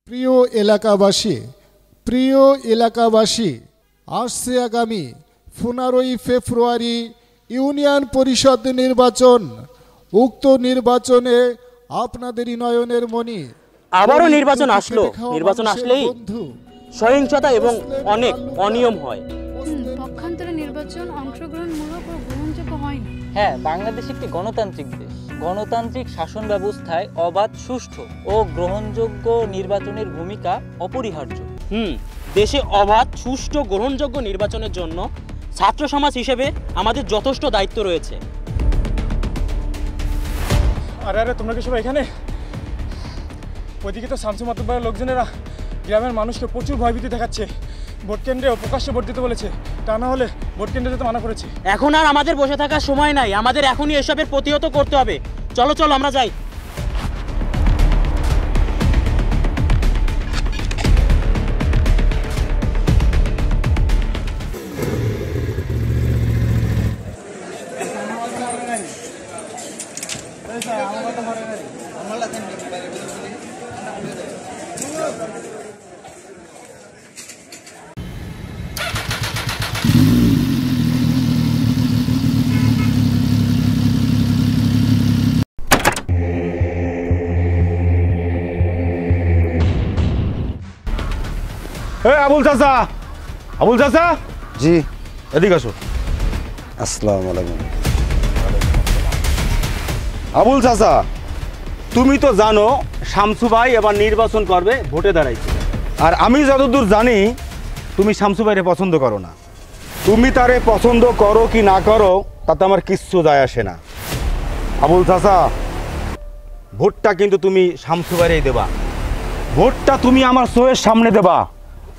প্রিয় এলাকাবাসী আসছে আগামী 15ই ফেব্রুয়ারি ইউনিয়ন পরিষদ নির্বাচন। উক্ত নির্বাচনে আপনাদেরই নয়নের মণি আবারও নির্বাচন আসলো। নির্বাচন আসলেই সহিংসতা এবং অনেক অনিয়ম হয়। পক্ষান্তরে নির্বাচন অংশগ্রহণমূলক ও গ্রহণযোগ্য হয় না। হ্যাঁ, বাংলাদেশ একটি গণতান্ত্রিক দেশ। গণতান্ত্রিক শাসন ব্যবস্থায় অবাধ, সুষ্ঠু ও গ্রহণযোগ্য নির্বাচনের ভূমিকা অপরিহার্য। দেশে অবাধ, সুষ্ঠু, গ্রহণযোগ্য নির্বাচনের জন্য ছাত্র সমাজ হিসেবে আমাদের যথেষ্ট দায়িত্ব রয়েছে। আরে তোমরা কি সবাই এখানে? ওইদিকে তো শামসু মাতুব্বরের লোকজনেরা গ্রামের মানুষকে প্রচুর ভয়ভীতি দেখাচ্ছে। ভোট কেন্দ্রে প্রকাশ্যে ভোট দিতে বলেছে, তা না হলে ভোট কেন্দ্রে যেতে মানা করেছে। এখন আর আমাদের বসে থাকার সময় নাই, আমাদের এখনই এসবের প্রতিহত করতে হবে। চলো আমরা যাই। আবুল চাচা, জি এদিকে আসো। আসসালামু আলাইকুম। আবুল চাচা, তুমি তো জানো শামসু ভাই এবার নির্বাচন করবে, ভোটে দাঁড়াইছে। আর আমি যতদূর জানি তুমি শামসু ভাইরে পছন্দ করো না। তুমি তারে পছন্দ করো কি না করো তাতে আমার কিচ্ছু যায় আসে না। আবুল চাচা, ভোটটা কিন্তু তুমি শামসু ভাইরেই দেবা। ভোটটা তুমি আমার চোখের সামনে দেবা,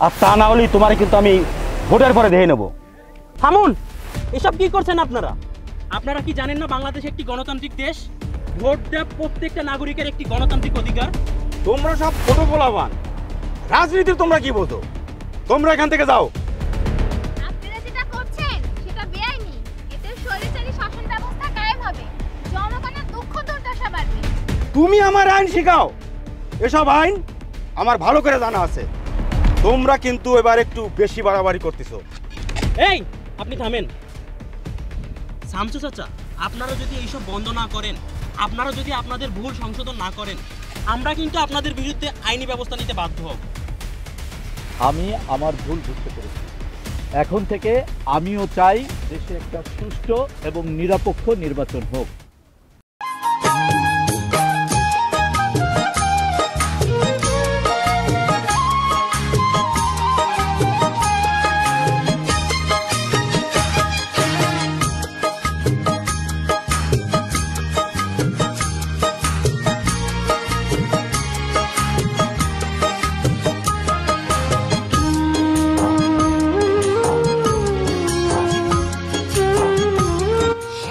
আর তা না হলেই তোমার কিন্তু আমি ভোটের পরে দেখে নেব। থামুন, এসব কি করছেন আপনারা? আপনারা কি জানেন না বাংলাদেশ একটি গণতান্ত্রিক দেশ? ভোট দেওয়া প্রত্যেকটা নাগরিকের একটি গণতান্ত্রিক অধিকার। তোমরা সব ছোট পোলাপান, রাজনীতি তোমরা কি বোঝো? তোমরা এখান থেকে যাও। আপনারা যেটা করছেন সেটা বেআইনি। এতে স্বৈরাচারী শাসন ব্যবস্থা কায়েম হবে, জনগণের দুঃখ দুর্দশা বাড়বে। তুমি আমার আইন শিখাও? এসব আইন আমার ভালো করে জানা আছে। তোমরা কিন্তু এবার একটু বেশি বাড়াবাড়ি করতেছো। এই, আপনি থামেন। শামসু চাচা, আপনারা যদি এইসব বন্ধ না করেন, আপনারা যদি আপনাদের ভুল সংশোধন না করেন, আমরা কিন্তু আপনাদের বিরুদ্ধে আইনি ব্যবস্থা নিতে বাধ্য হব। আমি আমার ভুল বুঝতে পেরেছি। এখন থেকে আমিও চাই দেশে একটা সুষ্ঠু এবং নিরপেক্ষ নির্বাচন হোক।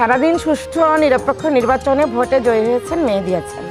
সারাদিন সুষ্ঠু ও নিরপেক্ষ নির্বাচনে ভোটে জয়ী হয়েছেন মেহেদী হাসান।